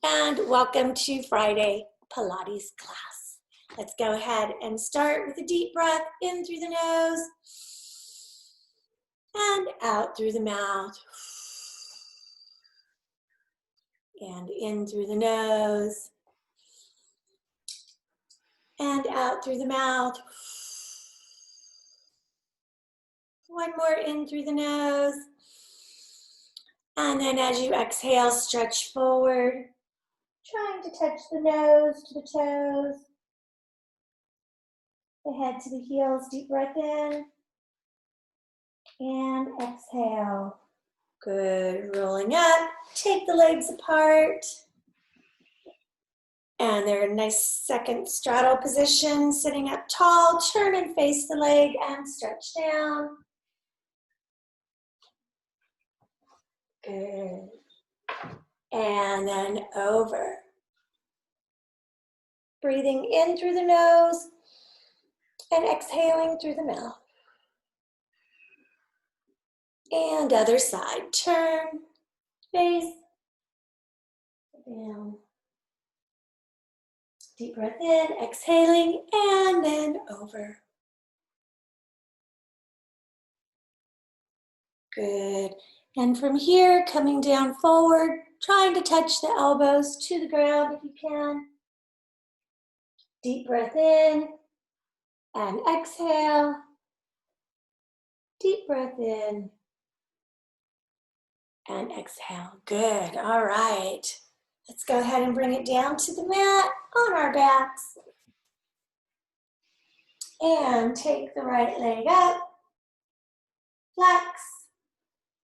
and welcome to Friday Pilates class. Let's go ahead and start with a deep breath in through the nose and out through the mouth. And in through the nose and out through the mouth. One more in through the nose. And then as you exhale, stretch forward, trying to touch the nose to the toes, the head to the heels. Deep breath in and exhale. Good, rolling up, take the legs apart. And they're in a nice second straddle position, sitting up tall, turn and face the leg and stretch down. Good. And then over. Breathing in through the nose and exhaling through the mouth. And other side, turn, face, down. Deep breath in, exhaling, and then over. Good. And from here, coming down forward, trying to touch the elbows to the ground if you can. Deep breath in and exhale. Deep breath in and exhale. Good. All right. Let's go ahead and bring it down to the mat on our backs. And take the right leg up. Flex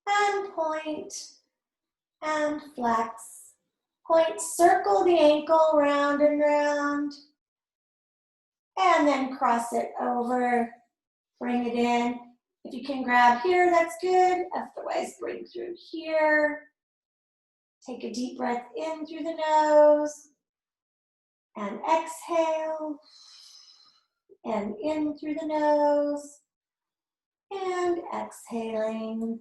and point and flex. Point, circle the ankle round and round. And then cross it over. Bring it in. If you can grab here, that's good. Otherwise, bring through here. Take a deep breath in through the nose. And exhale. And in through the nose. And exhaling.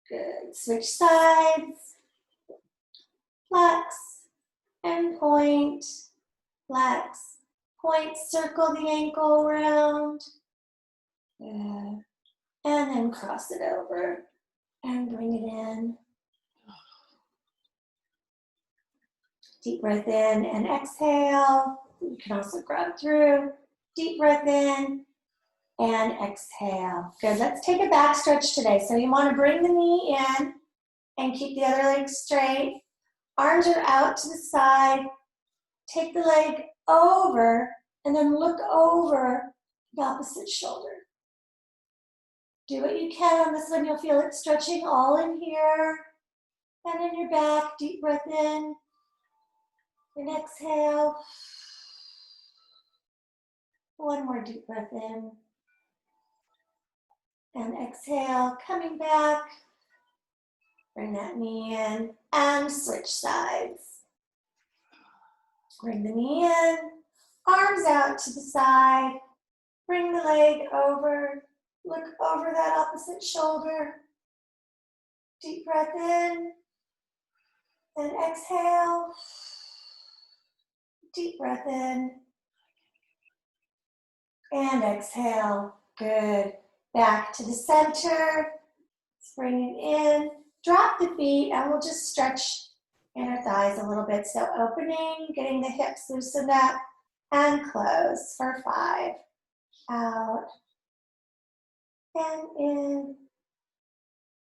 Good. Switch sides. Flex and point. Flex. Point, circle the ankle around. Good. And then cross it over and bring it in. Deep breath in and exhale. You can also grab through. Deep breath in and exhale. Good. Let's take a back stretch today. So you want to bring the knee in and keep the other leg straight. Arms are out to the side. Take the leg over and then look over the opposite shoulder. Do what you can on this one. You'll feel it stretching all in here and in your back. Deep breath in and exhale. One more deep breath in and exhale. Coming back. Bring that knee in and switch sides. Bring the knee in, arms out to the side. Bring the leg over. Look over that opposite shoulder. Deep breath in and exhale. Deep breath in and exhale. Good. Back to the center. Let's bring it in. Drop the feet and we'll just stretch inner thighs a little bit. So opening, getting the hips loosened up and close for 5. Out and in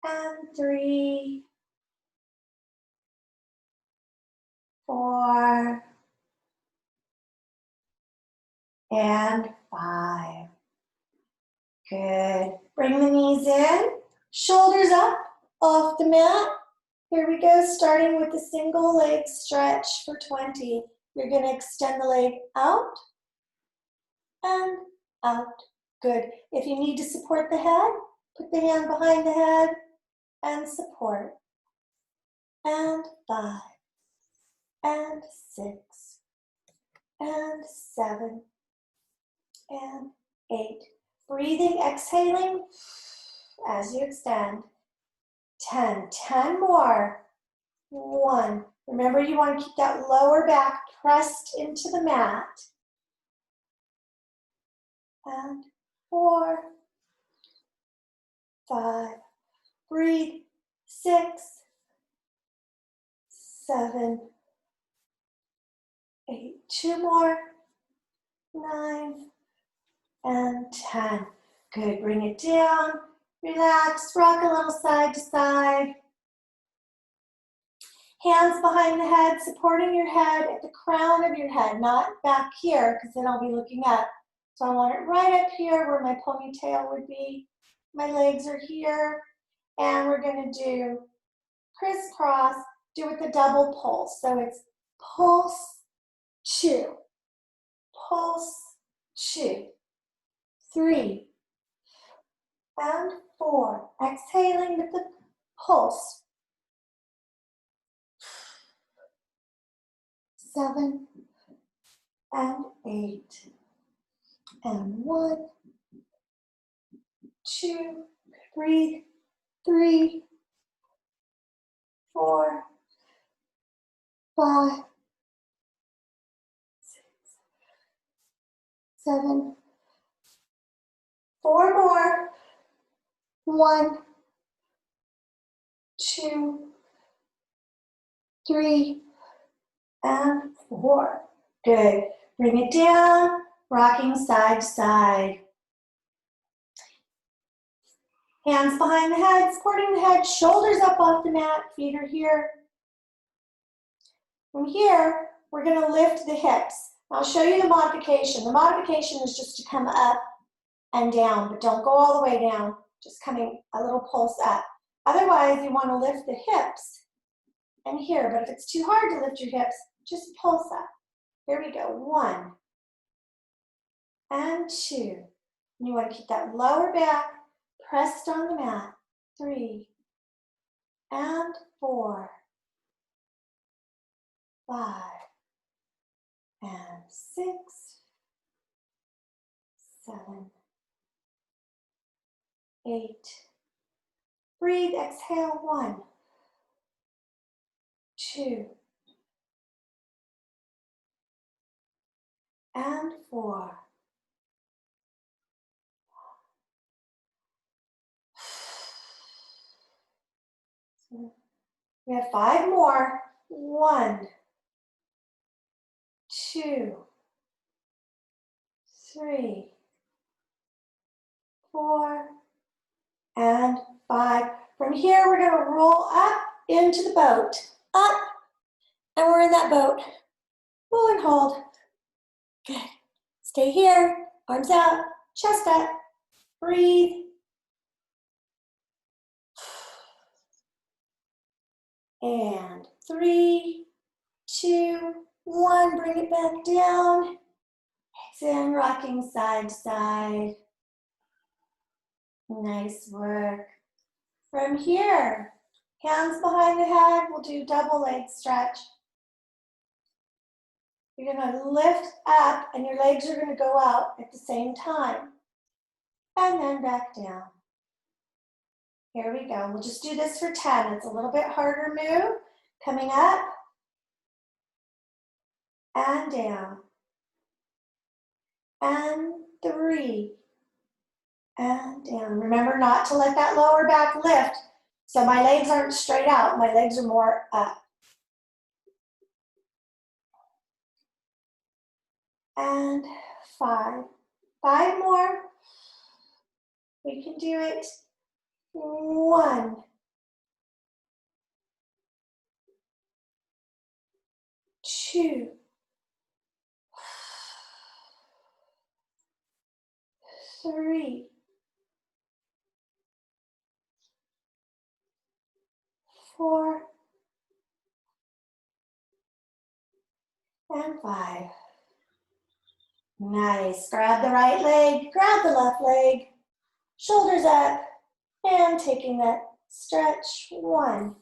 and 3, 4 and 5. Good. Bring the knees in, shoulders up off the mat. Here we go, starting with the single leg stretch for 20. You're going to extend the leg out and out. Good. If you need to support the head, put the hand behind the head and support. And 5, and 6, and 7, and 8. Breathing, exhaling as you extend. 10 more. 1. Remember, you want to keep that lower back pressed into the mat. And 4, 5, breathe, 6, 7, 8, 2 more, 9, and 10. Good, bring it down, relax, rock a little side to side. Hands behind the head, supporting your head at the crown of your head, not back here, because then I'll be looking up. So I want it right up here where my ponytail would be. My legs are here, and we're gonna do crisscross, do it with a double pulse. So it's pulse, 2, pulse, 2, 3, and 4. Exhaling with the pulse. 7, and 8, and 1, 2, breathe, 3, 4, 5, 6, 7, 4 more, 1, 2, 3, and 4. Good. Bring it down, rocking side to side. Hands behind the head, supporting the head, shoulders up off the mat, feet are here. From here, we're going to lift the hips. I'll show you the modification. The modification is just to come up and down, but don't go all the way down, just coming a little pulse up. Otherwise, you want to lift the hips and here, but if it's too hard to lift your hips, just pulse up. Here we go, 1, and 2. And you want to keep that lower back pressed on the mat, 3, and 4, 5, and 6, 7, 8. Breathe, exhale, 1, 2, and 4. We have 5 more. 1, 2, 3, 4, and 5. From here, we're going to roll up into the boat. Up, and we're in that boat. Pull and hold. Good. Stay here. Arms out, chest up. Breathe. And 3, 2, 1. Bring it back down. Exhale, rocking side to side. Nice work. From here, hands behind the head, we'll do double leg stretch. You're going to lift up and your legs are going to go out at the same time. And then back down. Here we go. We'll just do this for 10. It's a little bit harder move. Coming up and down. And 3. And down. Remember not to let that lower back lift. So my legs aren't straight out. My legs are more up. And 5. 5 more. We can do it. 1. 2. 3. 4. And 5. Nice. Grab the right leg, grab the left leg, shoulders up, and taking that stretch. 1,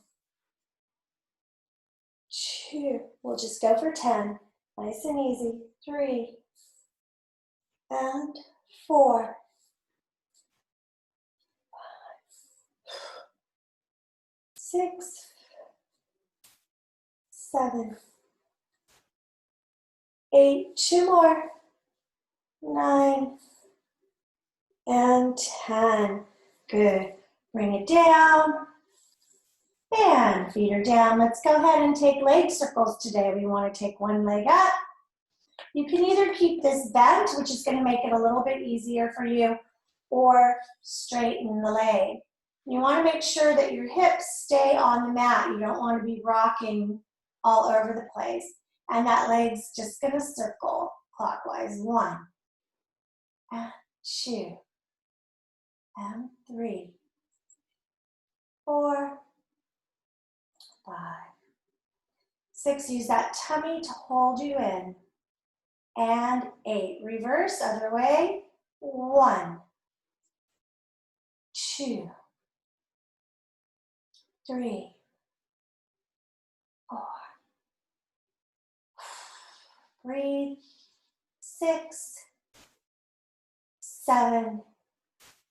2. We'll just go for 10. Nice and easy. 3. And 4. 6. 7, 8, 2 more, 9, and 10. Good. Bring it down. And feet are down. Let's go ahead and take leg circles today. We want to take one leg up. You can either keep this bent, which is going to make it a little bit easier for you, or straighten the leg. You want to make sure that your hips stay on the mat. You don't want to be rocking all over the place. And that leg's just going to circle clockwise. 1, and 2, and 3, 4, 5, 6. Use that tummy to hold you in. And 8. Reverse, other way. 1, 2, 3, 4. Breathe. 6, 7,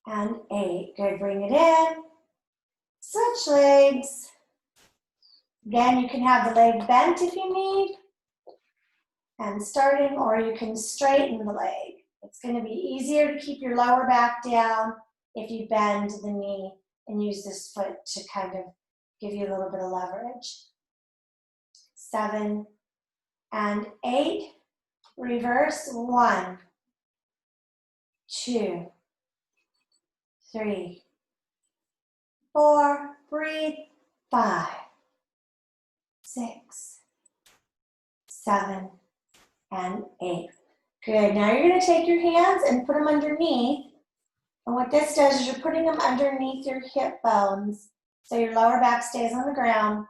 and 8. Good. Bring it in. Switch legs. Again, you can have the leg bent if you need. And starting, or you can straighten the leg. It's going to be easier to keep your lower back down if you bend the knee and use this foot to kind of give you a little bit of leverage. 7 and 8. Reverse. 1, 2, 3, 4. Breathe. 5, 6, 7, and 8. Good. Now you're going to take your hands and put them underneath. And what this does is you're putting them underneath your hip bones so your lower back stays on the ground.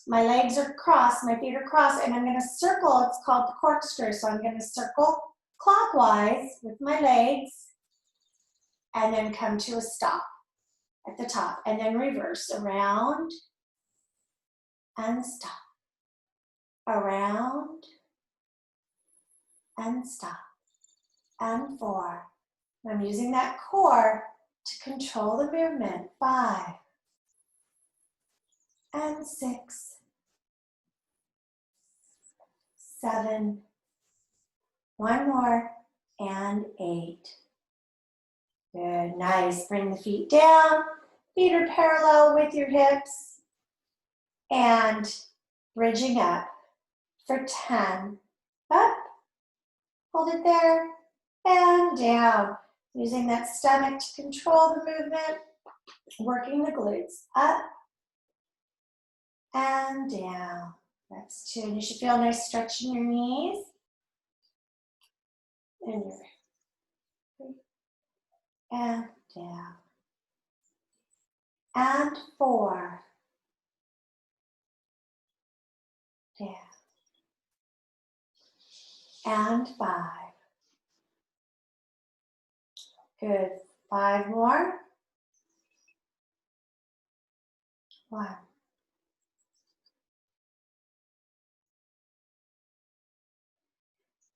My legs are crossed, my feet are crossed, and I'm going to circle. It's called the corkscrew. So I'm going to circle clockwise with my legs and then come to a stop at the top. And then reverse around and stop. Around and stop. And 4. I'm using that core to control the movement. 5 and 6, 7, 1 more, and 8. Good, nice. Bring the feet down. Feet are parallel with your hips. And bridging up for 10. Up, hold it there, and down. Using that stomach to control the movement, working the glutes. Up and down. That's 2. And you should feel a nice stretch in your knees. And your and down. And 4. Down. And 5. Good. 5 more. 1.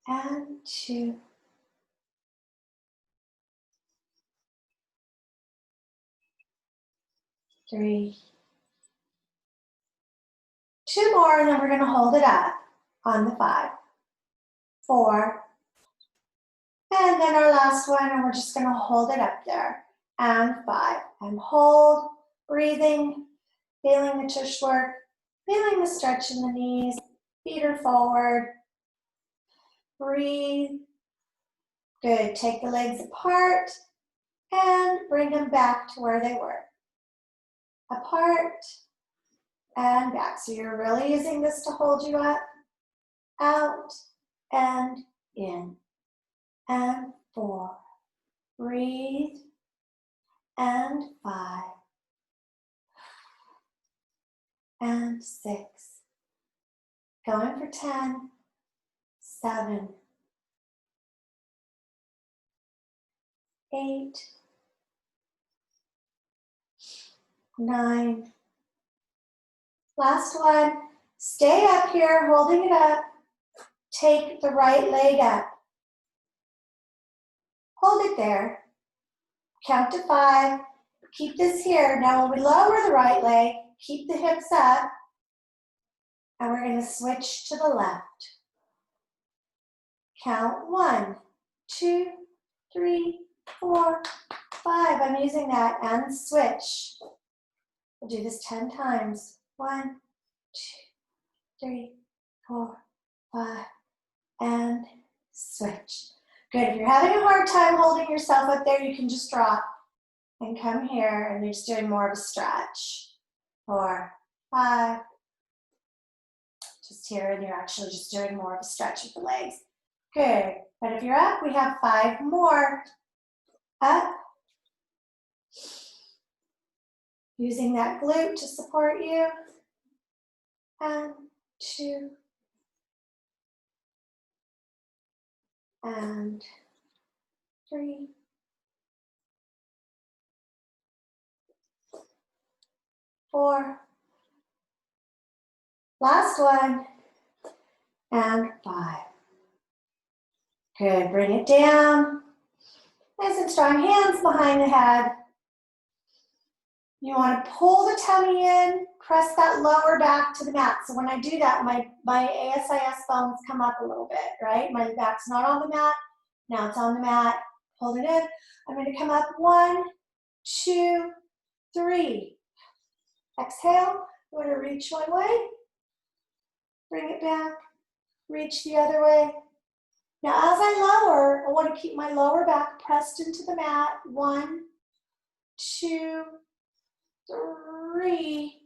And 2. 3. 2 more, and then we're going to hold it up on the 5. 4. And then our last one, and we're just going to hold it up there. And 5. And hold, breathing, feeling the tush work, feeling the stretch in the knees, feet are forward. Breathe. Good. Take the legs apart and bring them back to where they were. Apart and back. So you're really using this to hold you up, out, and in. And 4. Breathe. And 5. And 6. Going for 10. 7. 8. 9. Last one. Stay up here, holding it up. Take the right leg up. Hold it there. Count to 5. Keep this here. Now when we lower the right leg, keep the hips up. And we're we're going to switch to the left. Count 1, 2, 3, 4, 5. I'm using that and switch. We'll do this 10 times. 1, 2, 3, 4, 5, and switch. Good. If you're having a hard time holding yourself up there, you can just drop and come here, and you're just doing more of a stretch. 4, 5. Just here, and you're actually just doing more of a stretch with the legs. Good. But if you're up, we have 5 more. Up. Using that glute to support you. And 2. And 3. 4. Last one. And 5. Good. Bring it down. Nice and strong. Hands behind the head. You want to pull the tummy in, press that lower back to the mat. So when I do that, my ASIS bones come up a little bit, right? My back's not on the mat. Now it's on the mat. Hold it in. I'm going to come up 1, 2, 3. Exhale. I'm going to reach one way. Bring it back. Reach the other way. Now as I lower, I want to keep my lower back pressed into the mat. 1, 2, 3.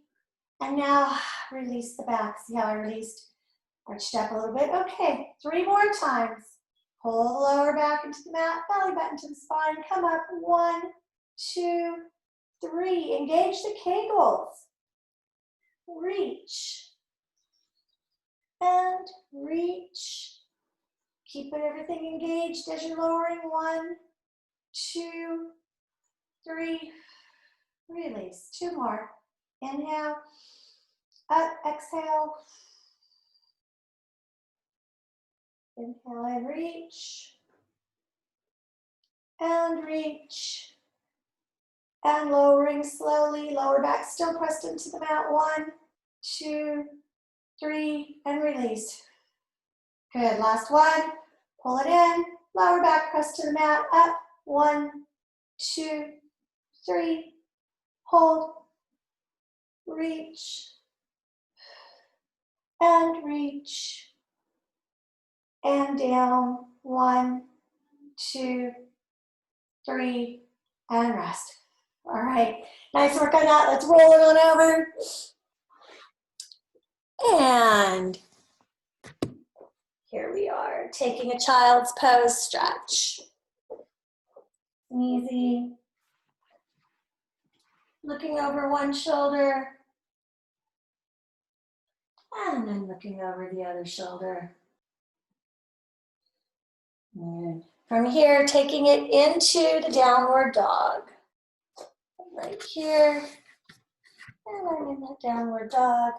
And now release the back. See how I released? Arched up a little bit. Okay, 3 more times. Pull the lower back into the mat, belly button to the spine. Come up. 1, 2, 3. Engage the kegels. Reach. And reach. Keep everything engaged as you're lowering. 1, 2, 3. Release. 2 more. Inhale. Up. Exhale. Inhale and reach. And reach. And lowering slowly. Lower back still pressed into the mat. 1, 2, 3. And release. Good. Last one. Pull it in. Lower back pressed to the mat. Up. 1, 2, 3. Hold. Reach. And reach. And down. 1, 2, 3. And rest. All right. Nice work on that. Let's roll it on over. And here we are, taking a child's pose stretch. Easy. Looking over one shoulder. And then looking over the other shoulder. And from here, taking it into the downward dog. Right here. And I'm in the downward dog.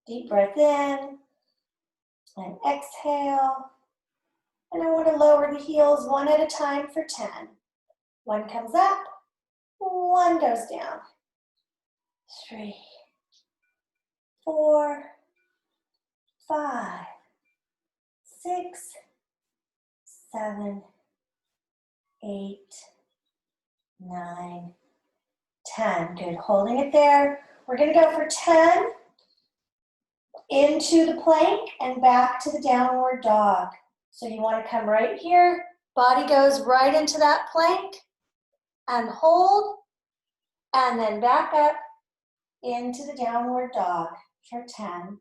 Deep breath in. And exhale. And I want to lower the heels 1 at a time for 10. 1 comes up. 1 goes down. 3, 4, 5, 6, 7, 8, 9, 10. Good. Holding it there. We're going to go for 10 into the plank and back to the downward dog. So you want to come right here. Body goes right into that plank and hold. And then back up into the downward dog for 10.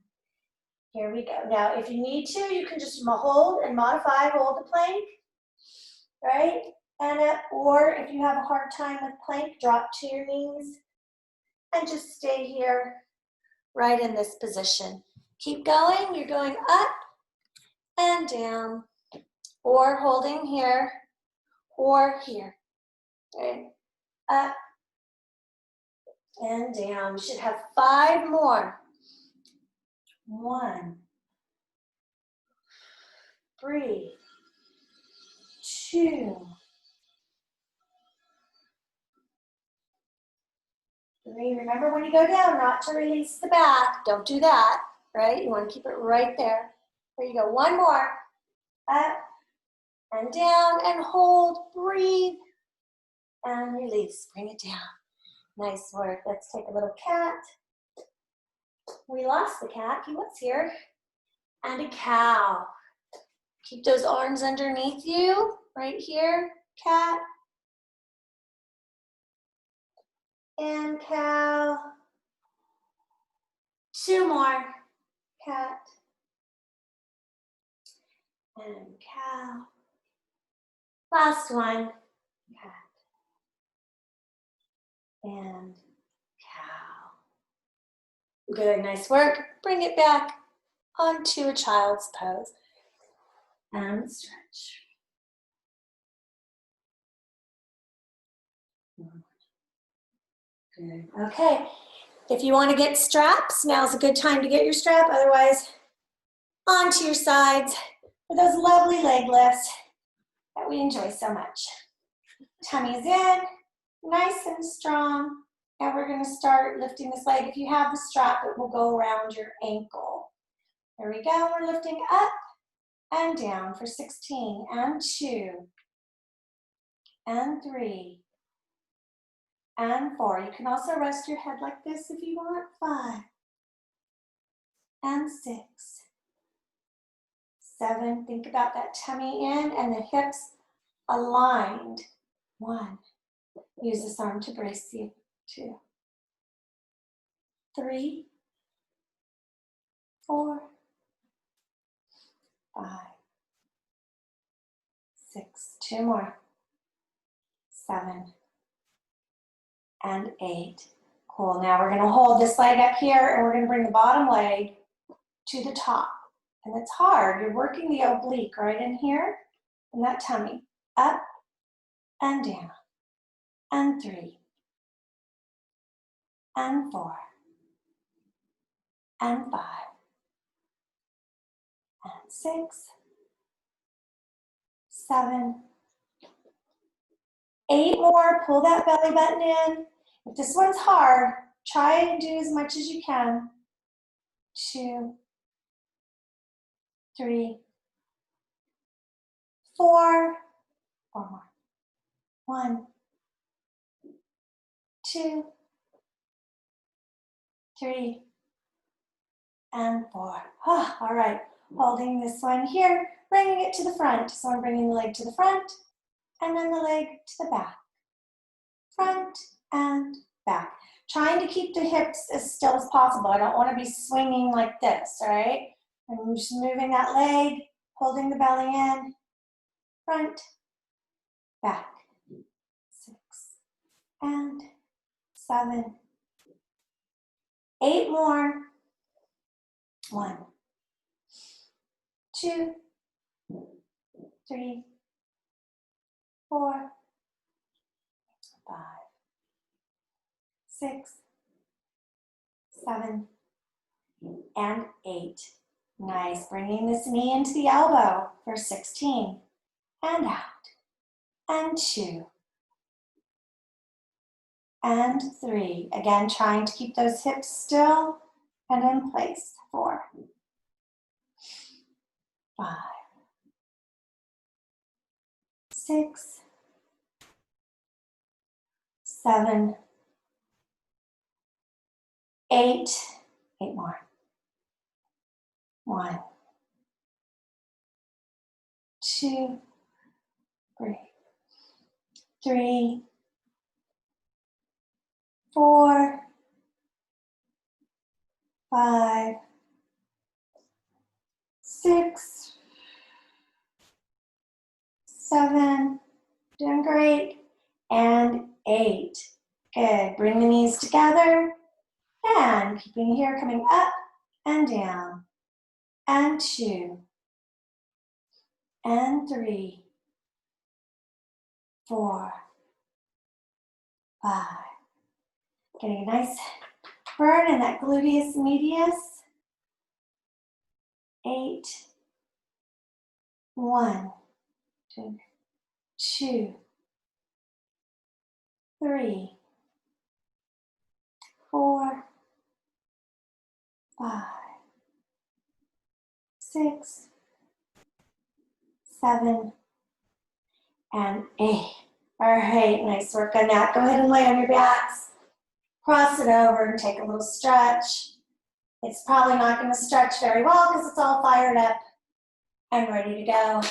Here we go. Now, if you need to, you can just hold and modify, hold the plank, right? And or if you have a hard time with plank, drop to your knees and just stay here, right in this position. Keep going. You're going up and down, or holding here, or here. Okay. Up and down. You should have 5 more. 1, 3, 2, 3. Remember when you go down not to release the back. Don't do that, right? You want to keep it right there. There you go. One more. Up and down and hold. Breathe and release. Bring it down. Nice work. Let's take a little cat. We lost the cat. He was here. And a cow. Keep those arms underneath you. Right here. Cat. And cow. 2 more. Cat. And cow. Last one. Cat. And cow. Good, nice work. Bring it back onto a child's pose. And stretch. Good. Okay. If you want to get straps, now's a good time to get your strap. Otherwise, onto your sides for those lovely leg lifts that we enjoy so much. Tummy's in, nice and strong. And we're going to start lifting this leg. If you have the strap, it will go around your ankle. There we go. We're lifting up and down for 16 and 2 and 3 and 4. You can also rest your head like this if you want. 5 and 6, 7. Think about that tummy in and the hips aligned. 1. Use this arm to brace you. 2, 3, 4, 5, 6. 2 more. 7 and 8. Cool. Now we're going to hold this leg up here and we're going to bring the bottom leg to the top. And it's hard. You're working the oblique right in here in that tummy. Up and down. And 3 and 4 and 5 and 6, 7, 8 more. Pull that belly button in. If this one's hard, try and do as much as you can. 2, 3, 4. 4 more. 1, 2, 3, and 4. Oh, all right, holding this one here, bringing it to the front. So I'm bringing the leg to the front, and then the leg to the back. Front and back. Trying to keep the hips as still as possible. I don't want to be swinging like this, all right? I'm just moving that leg, holding the belly in, front, back. 6 and 7, 8 more. 1, 2, 3, 4, 5, 6, 7, and 8. Nice. Bringing this knee into the elbow for 16. And out. And 2. And 3. Again, trying to keep those hips still and in place. 4, 5, 6, 7, 8. 8 more. 1, 2, 3, 4, 5, 6, 7, doing great, and 8. Good. Bring the knees together and keeping here, coming up and down, and 2, and 3, 4, 5. Getting a nice burn in that gluteus medius. 8, 1, 2, 3, 4, 5, 6, 7, and 8. All right, nice work on that. Go ahead and lay on your backs. Cross it over and take a little stretch. It's probably not going to stretch very well because it's all fired up and ready to go.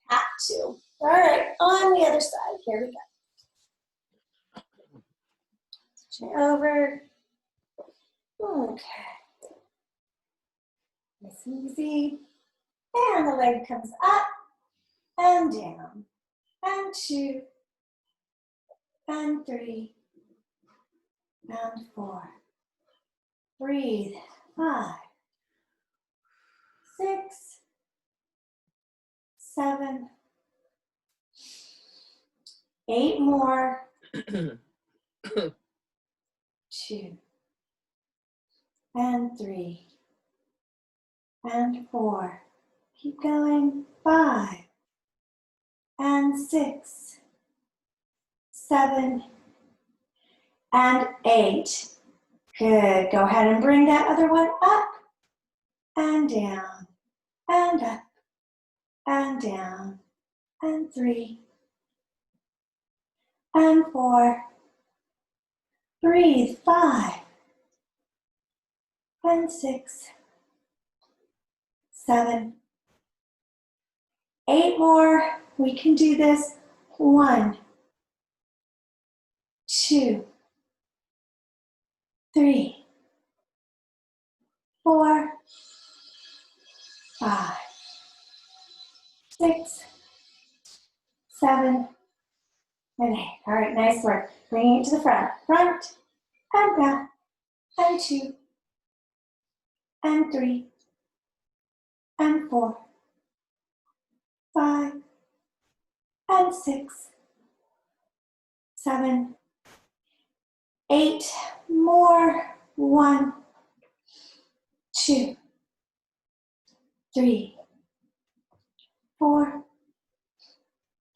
Have to. All right, on the other side. Here we go. Switching over. Okay. Nice and easy. And the leg comes up and down. And 2, and 3, and 4. Breathe. 5, 6, 7, 8 more. 2, and 3, and 4. Keep going. 5, and 6, 7, and 8. Good. Go ahead and bring that other one up and down and up and down and 3 and 4. Breathe. 5 and 6, 7, 8 more. We can do this. 1, 2, 3, 4, 5, 6, 7, and 8. All right, nice work. Bringing it to the front. Front and back. And 2, and 3, and 4, 5, and 6, 7, 8 more. 1, 2, 3, 4,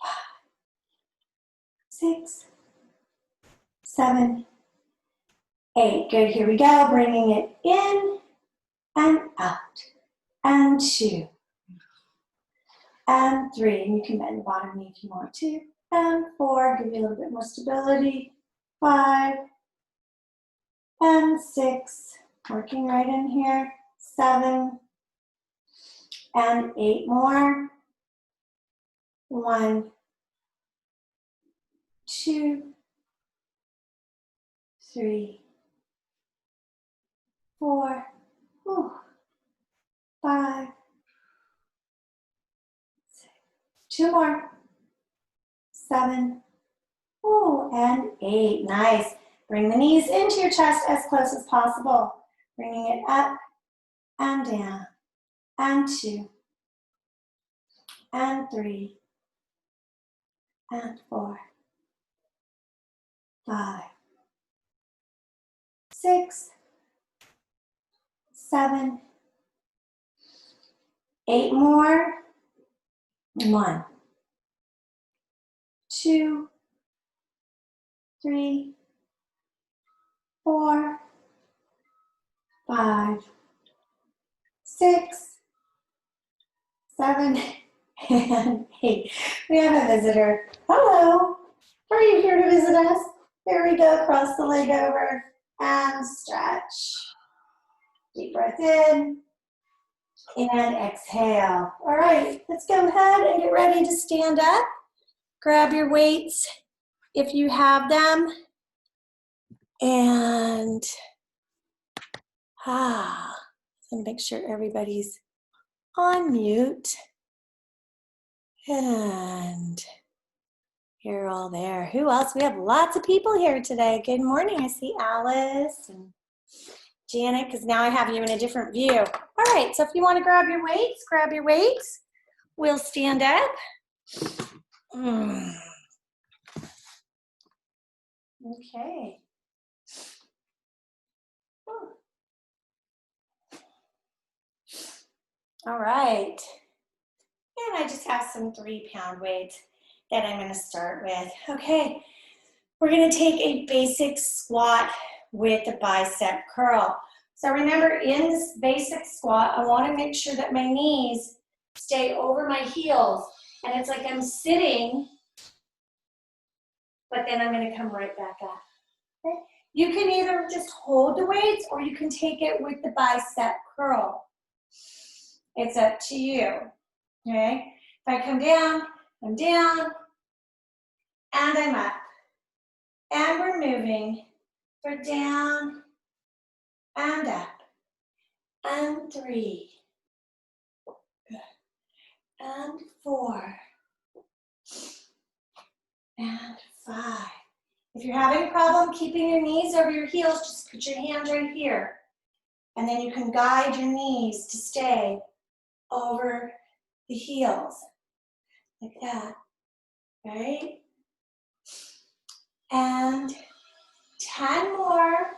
5, 6, 7, 8. Good. Here we go. Bringing it in and out. And 2, and 3. And you can bend the bottom knee if you want to. And 4. Give you a little bit more stability. 5, and 6. Working right in here. 7, and 8 more. 1, 2, 3, 4, 5, 6. 2 more. 7, and 8. Nice. Bring the knees into your chest as close as possible. Bringing it up and down. And 2, and 3, and 4, 5, 6, 7, 8 more. 1, 2, 3, 4, 5, 6, 7, and 8. We have a visitor. Hello. Are you here to visit us? Here we go. Cross the leg over and stretch. Deep breath in and exhale. All right, let's go ahead and get ready to stand up. Grab your weights if you have them. And make sure everybody's on mute. And you're all there. Who else? We have lots of people here today. Good morning. I see Alice and Janet, because now I have you in a different view. All right, so if you want to grab your weights, grab your weights. We'll stand up. Okay. All right. And I just have some 3-pound weights that I'm going to start with. Okay. We're gonna take a basic squat with a bicep curl. So remember, in this basic squat, I wanna make sure that my knees stay over my heels. And it's like I'm sitting, but then I'm gonna come right back up. Okay? You can either just hold the weights or you can take it with the bicep curl. It's up to you, okay? If I come down, I'm down, and I'm up. And we're moving for down and up. And 3. Good. And 4. And 5. If you're having a problem keeping your knees over your heels, just put your hands right here. And then you can guide your knees to stay over the heels. Like that. Right? And 10 more.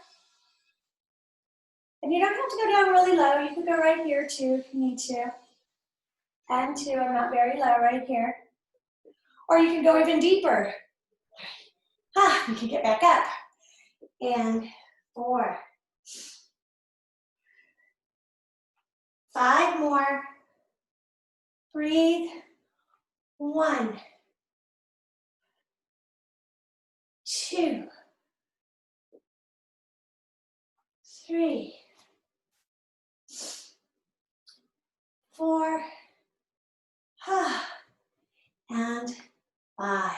And you don't have to go down really low. You can go right here too if you need to. And 2, I'm not very low right here. Or you can go even deeper. You can get back up. And 4. 5 more. Breathe. 1. 2. 3. 4. And 5.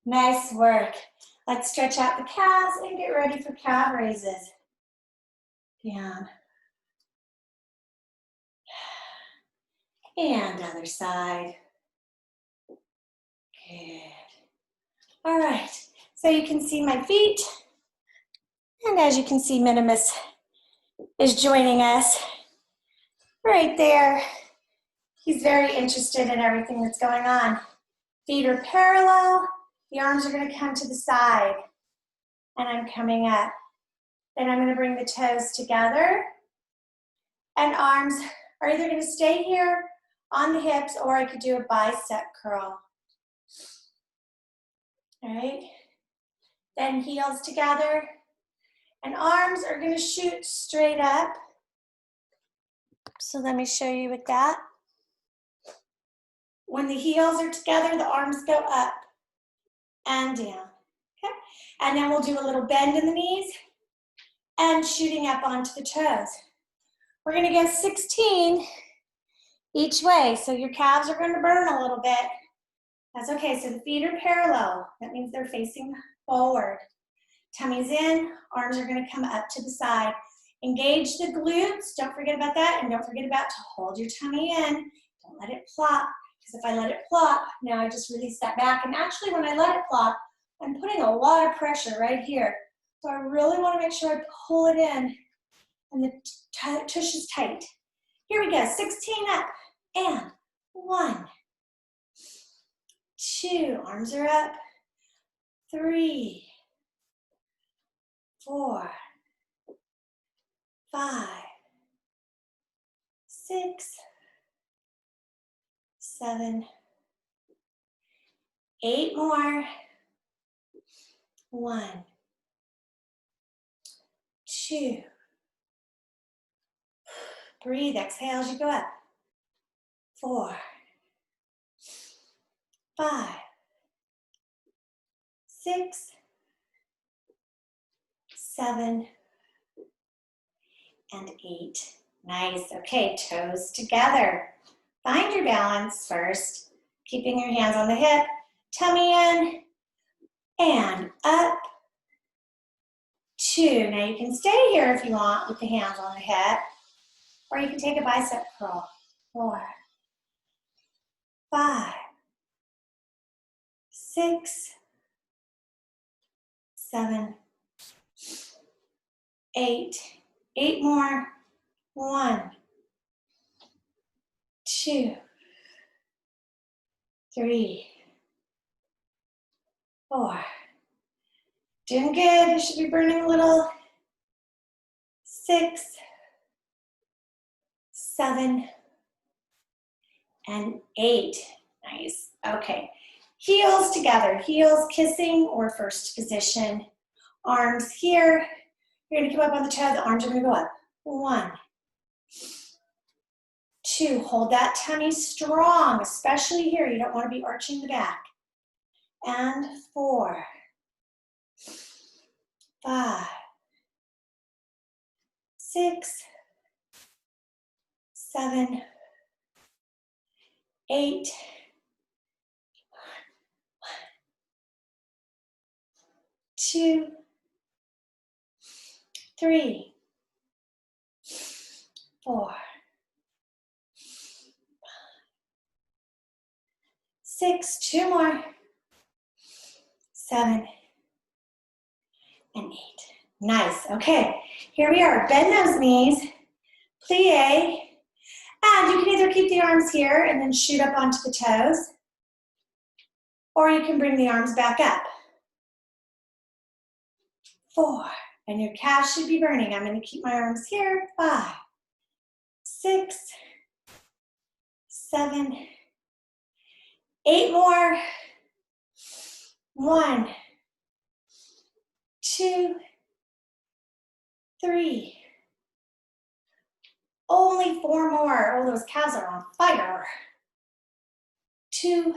Nice work. Let's stretch out the calves and get ready for calf raises. Down. And other side. Good. All right, so you can see my feet. And as you can see, Minimus is joining us right there. He's very interested in everything that's going on. Feet are parallel. The arms are going to come to the side. And I'm coming up. Then I'm going to bring the toes together. And arms are either going to stay here on the hips, or I could do a bicep curl. All right. Then heels together. And arms are going to shoot straight up. So let me show you with that. When the heels are together, the arms go up and down. Okay? And then we'll do a little bend in the knees and shooting up onto the toes. We're going to go 16 each way. So your calves are going to burn a little bit. That's okay. So the feet are parallel. That means they're facing forward. Tummy's in, arms are going to come up to the side. Engage the glutes, don't forget about that, and don't forget about to hold your tummy in. Don't let it plop, because if I let it plop, now I just release that back. And actually, when I let it plop, I'm putting a lot of pressure right here. So I really want to make sure I pull it in, and the tush is tight. Here we go, 16 up, and 1, 2, arms are up, 3, 4, 5, 6, 7, 8 more. 1, 2. Breathe, exhale as you go up. 4, 5, 6, 7, and 8. Nice. Okay, toes together. Find your balance first, keeping your hands on the hip, tummy in, and up, 2. Now you can stay here if you want with the hands on the hip, or you can take a bicep curl. 4, 5, 6, 7, 8. 8 more. 1, 2, 3, 4. Doing good. You should be burning a little. 6, 7, and 8. Nice. Okay. Heels together, heels kissing or first position. Arms here. You're gonna come up on the toe, the arms are gonna go up. 1, 2, hold that tummy strong, especially here. You don't wanna be arching the back. And 4, 5, 6, 7, 8, 2, 3, 4, 6, 2 more, 7, and 8. Nice, okay. Here we are, bend those knees, plie, and you can either keep the arms here and then shoot up onto the toes, or you can bring the arms back up. 4, and your calves should be burning. I'm gonna keep my arms here, 5, 6, 7, 8 more, 1, 2, 3, only 4 more. Oh, those calves are on fire. 2,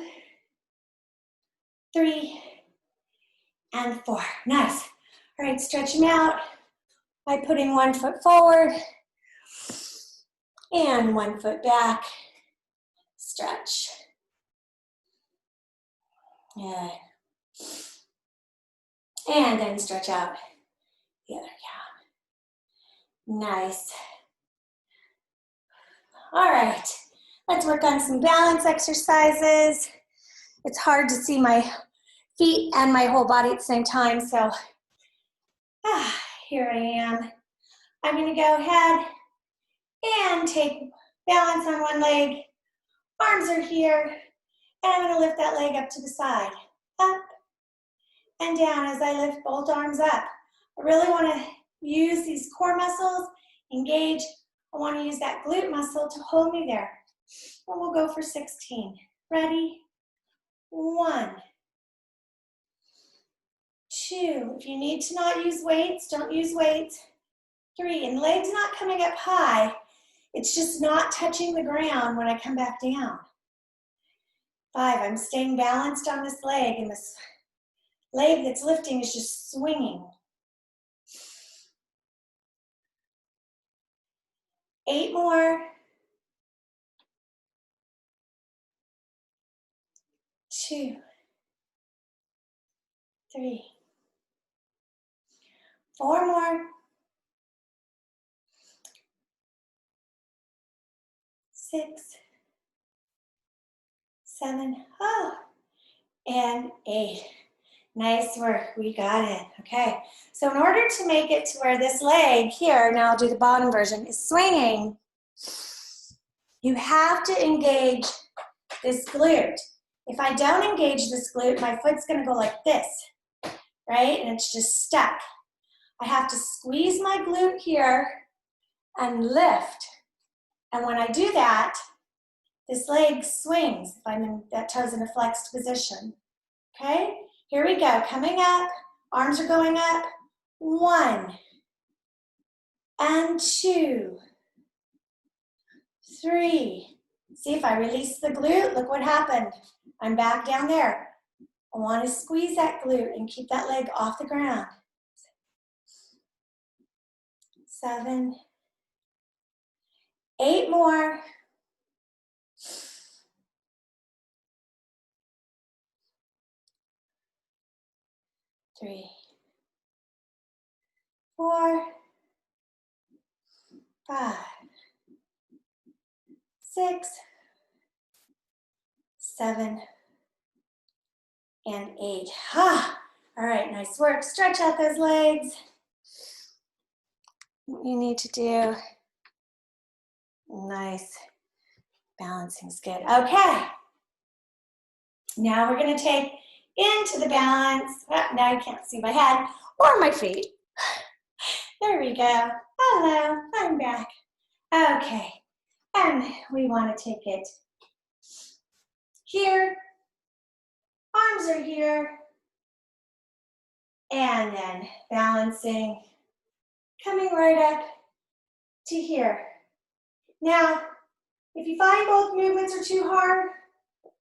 3, and 4. Nice. All right, stretch them out by putting 1 foot forward and 1 foot back. Stretch. Good. And then stretch out the other calf. Nice. All right, let's work on some balance exercises. It's hard to see my feet and my whole body at the same time, so here I am. I'm gonna go ahead and take balance on one leg. Arms are here, and I'm gonna lift that leg up to the side. Up and down as I lift both arms up. I really wanna use these core muscles, engage. I wanna use that glute muscle to hold me there. And we'll go for 16. Ready? 1, 2. If you need to not use weights, don't use weights. 3, and legs not coming up high. It's just not touching the ground when I come back down. 5, I'm staying balanced on this leg, and this leg that's lifting is just swinging. 8 more. 2, 3, 4 more. 6, 7, and 8. Nice work, we got it. Okay, so in order to make it to where this leg here, now I'll do the bottom version, is swinging, you have to engage this glute. If I don't engage this glute, my foot's gonna go like this, right? And it's just stuck. I have to squeeze my glute here and lift. And when I do that, this leg swings if I'm in that toes in a flexed position. Okay, here we go. Coming up, arms are going up. 1, and 2, 3. See, if I release the glute, look what happened. I'm back down there. I want to squeeze that glute and keep that leg off the ground. 7, 8 more. 3, 4, 5, 6, 7, and 8. All right, nice work. Stretch out those legs. What you need to do. Nice. Balancing's good. Okay. Now we're going to take into the balance. Now you can't see my head or my feet. There we go. Hello, I'm back. Okay. And we want to take it here Arms are here. And then balancing, coming right up to here. Now, if you find both movements are too hard,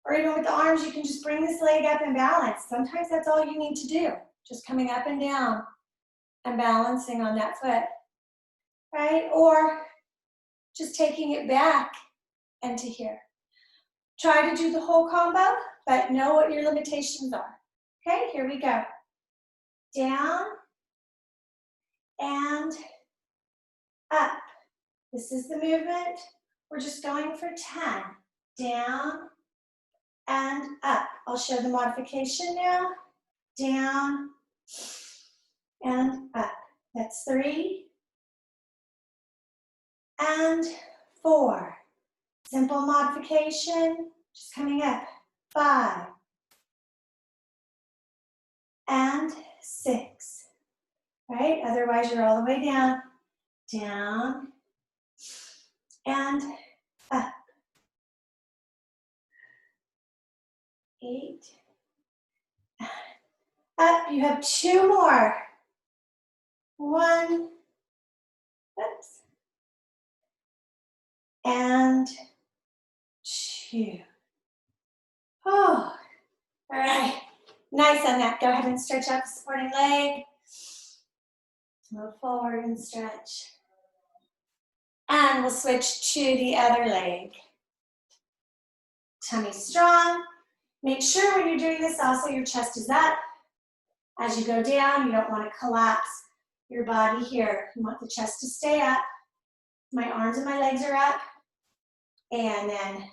or even with the arms, you can just bring this leg up and balance. Sometimes that's all you need to do. Just coming up and down and balancing on that foot, right? Or just taking it back and to here. Try to do the whole combo, but know what your limitations are. Okay, here we go. Down and up. This is the movement. We're just going for 10. Down and up. I'll show the modification now. Down and up. That's 3 and 4. Simple modification, just coming up. 5 and 6. Right? Otherwise, you're all the way down. Down and up. 8. Up. You have 2 more. 1. Oops. And 2. Oh, all right. Nice on that. Go ahead and stretch out the supporting leg. Move forward and stretch. And we'll switch to the other leg. Tummy strong. Make sure when you're doing this also your chest is up. As you go down, you don't want to collapse your body here. You want the chest to stay up. My arms and my legs are up. And then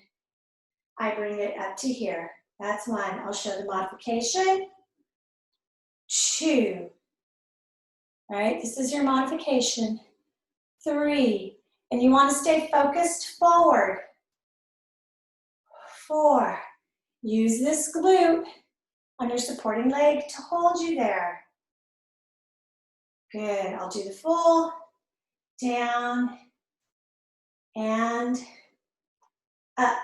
I bring it up to here. That's 1. I'll show the modification. 2. All right, this is your modification. 3. And you want to stay focused forward. 4. Use this glute on your supporting leg to hold you there. Good. I'll do the full. Down and up.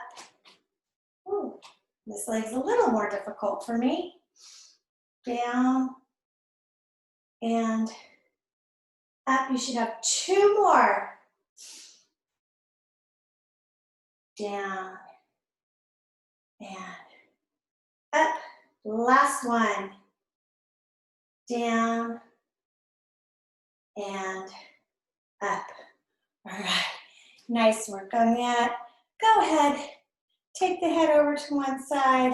Ooh, this leg's a little more difficult for me. Down and up. You should have 2 more. Down and up. Last one. Down and up. All right. Nice work on that. Go ahead. Take the head over to one side.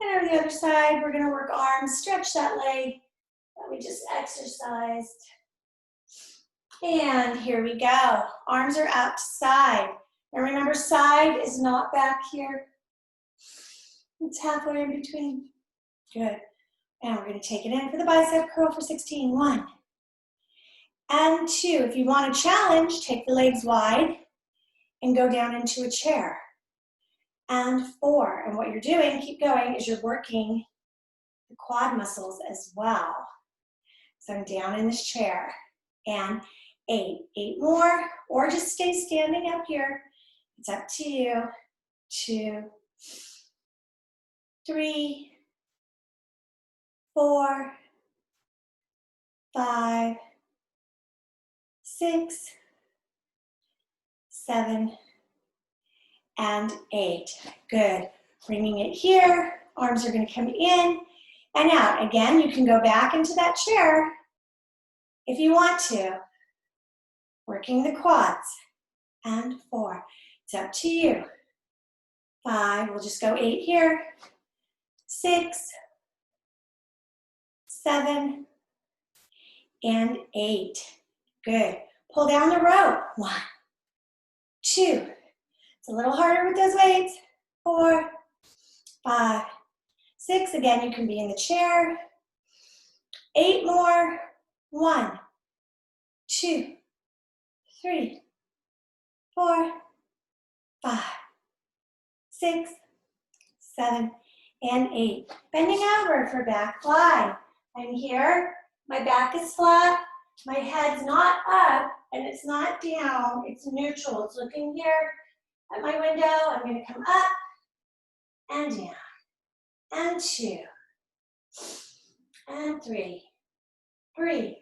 And over the other side, we're going to work arms. Stretch that leg that we just exercised. And here we go. Arms are out to side. And remember, side is not back here. It's halfway in between. Good. And we're going to take it in for the bicep curl for 16. 1 and 2. If you want a challenge, take the legs wide and go down into a chair. And 4. And what you're doing, keep going, is you're working the quad muscles as well. So I'm down in this chair. And 8. 8 more, or just stay standing up here. It's up to you. 2, 3, 4, 5, 6, 7, and 8. Good. Bringing it here. Arms are going to come in and out. Again, you can go back into that chair if you want to. Working the quads. And 4. It's up to you. 5. We'll just go 8 here. 6, 7, and 8. Good. Pull down the rope. 1, 2. It's a little harder with those weights. 4, 5, 6. Again, you can be in the chair. 8 more. 1, 2, 3, 4, 5, 6, 7, and 8. Bending over for back glide. I'm here. My back is flat. My head's not up and it's not down. It's neutral. It's looking here at my window. I'm going to come up and down. and 2, and 3. Breathe.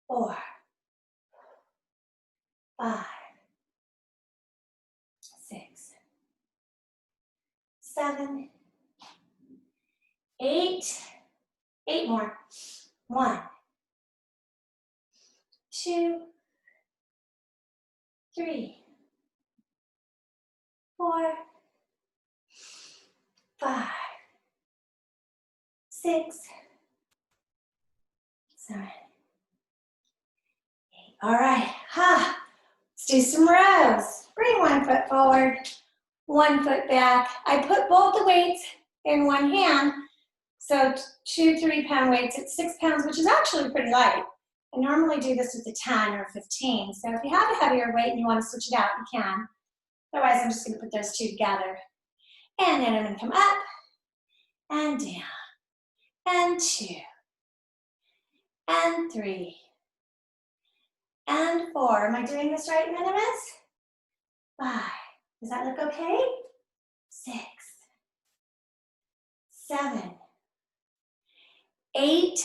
4, 5, 6, 7, 8. 8 more. 1, 2, 3, 4, 5, 6, 7, 8. All right. Let's do some rows. Bring one foot forward, one foot back. I put both the weights in one hand. So 2 3-pound weights at 6 pounds, which is actually pretty light. I normally do this with a 10 or 15. So if you have a heavier weight and you want to switch it out, you can. Otherwise, I'm just going to put those two together. And then I'm going to come up and down. And 2. And 3. And 4. Am I doing this right, Minimus? 5. Does that look okay? 6. 7. 8.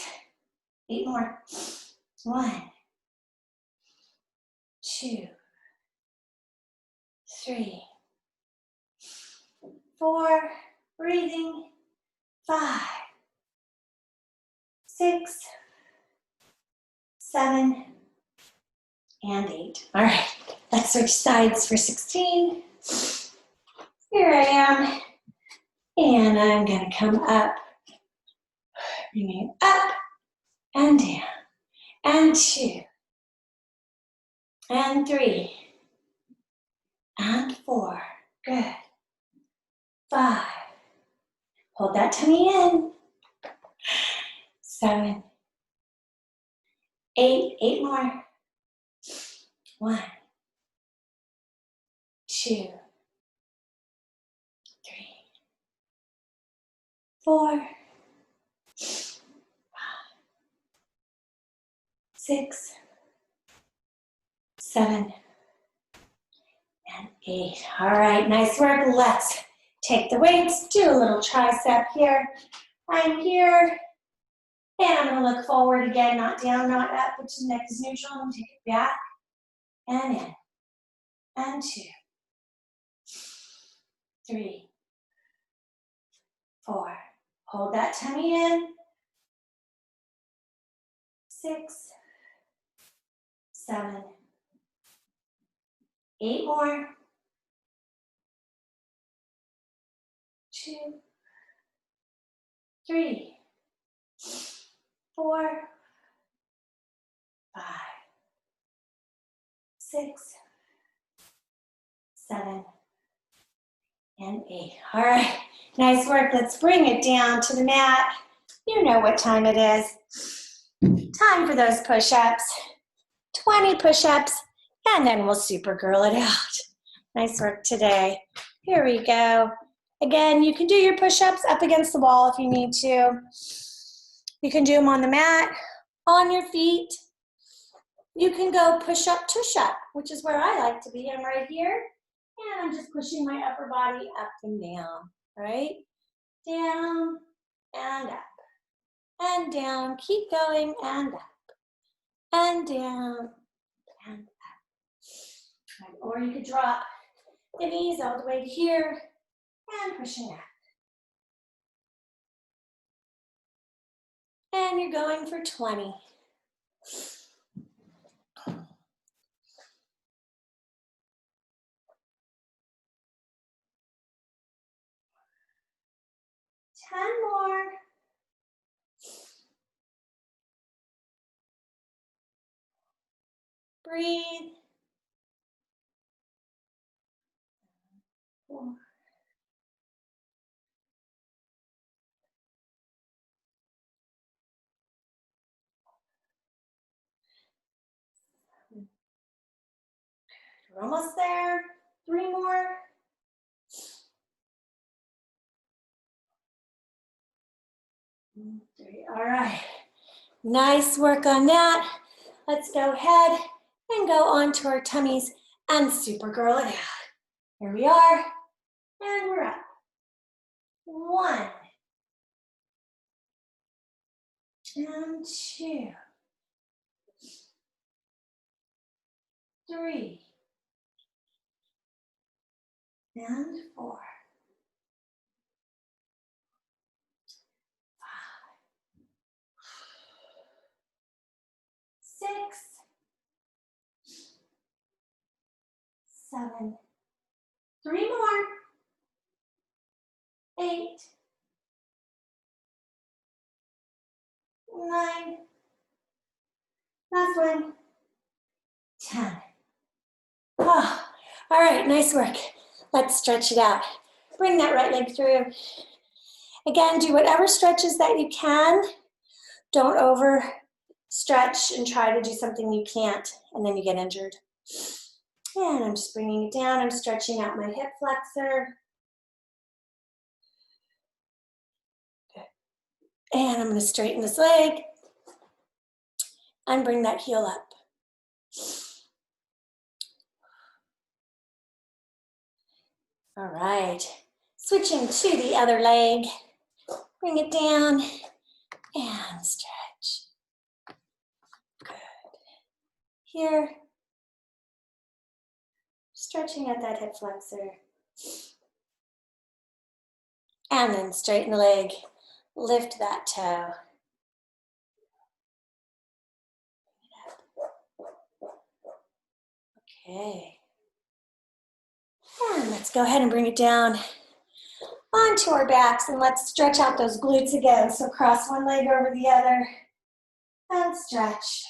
8 more. 1, 2, 3, 4. Breathing. 5, 6, 7, and 8. All right, let's switch sides for 16. Here I am, and I'm going to come up, bringing it up and down, and 2, and 3, and 4. Good. 5. Hold that tummy in. 7, 8. 8 more. 1, 2, 3, 4, 5, 6, 7, and 8. All right, nice work. Let's take the weights, do a little tricep here. I'm here, and I'm gonna look forward again, not down, not up, which the neck is neutral. And take it back, and in, and 2, 3, 4. Hold that tummy in. 6, 7, 8 more. 2, 3, 4, 5, 6, 7, and 8. All right, nice work. Let's bring it down to the mat. You know what time it is. Time for those push-ups. 20 push-ups, and then we'll super girl it out. Nice work today. Here we go. Again, you can do your push-ups up against the wall if you need to. You can do them on the mat, on your feet. You can go push-up, tush-up, which is where I like to be. I'm right here, and I'm just pushing my upper body up and down, right? Down and up, and down. Keep going, and up, and down, and up. Or you could drop the knees all the way to here, and pushing up. And you're going for 20. 10 more. Breathe. 4. We're almost there. 3 more. 3. All right. Nice work on that. Let's go ahead and go on to our tummies and super girl it out. Here we are. And we're up. 1, and 2, 3, and 4, 6, 7, 3 more, 8, 9, last one, 10. Oh, all right, nice work. Let's stretch it out. Bring that right leg through. Again, do whatever stretches that you can. Don't over stretch and try to do something you can't, and then you get injured. And I'm just bringing it down. I'm stretching out my hip flexor. And I'm going to straighten this leg and bring that heel up. All right, switching to the other leg. Bring it down and stretch. Good. Here, stretching at that hip flexor. And then straighten the leg, lift that toe. Okay. And let's go ahead and bring it down onto our backs, and let's stretch out those glutes again. So cross one leg over the other and stretch.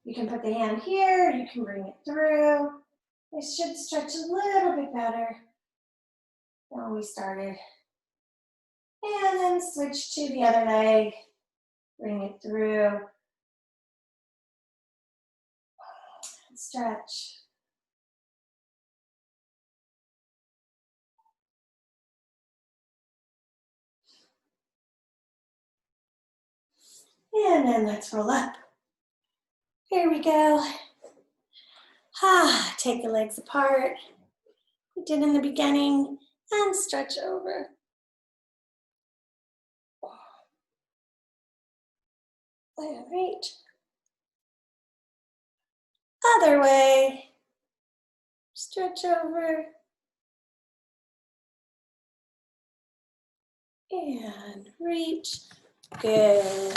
You can put the hand here, you can bring it through. It should stretch a little bit better than when we started. And then switch to the other leg, bring it through. Stretch. And then let's roll up. Here we go. Take the legs apart. We did in the beginning, and stretch over. And reach. Other way. Stretch over. And reach. Good.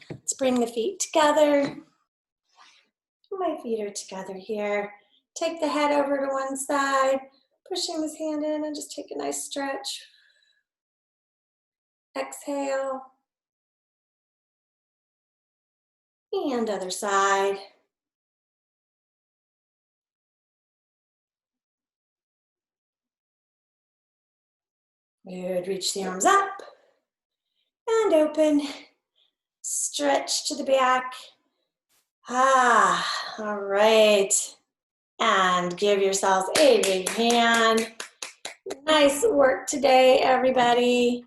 Let's bring the feet together. My feet are together here. Take the head over to one side, pushing this hand in, and just take a nice stretch. Exhale. And other side. Good. Reach the arms up and open. Stretch to the back. All right. And give yourselves a big hand. Nice work today, everybody.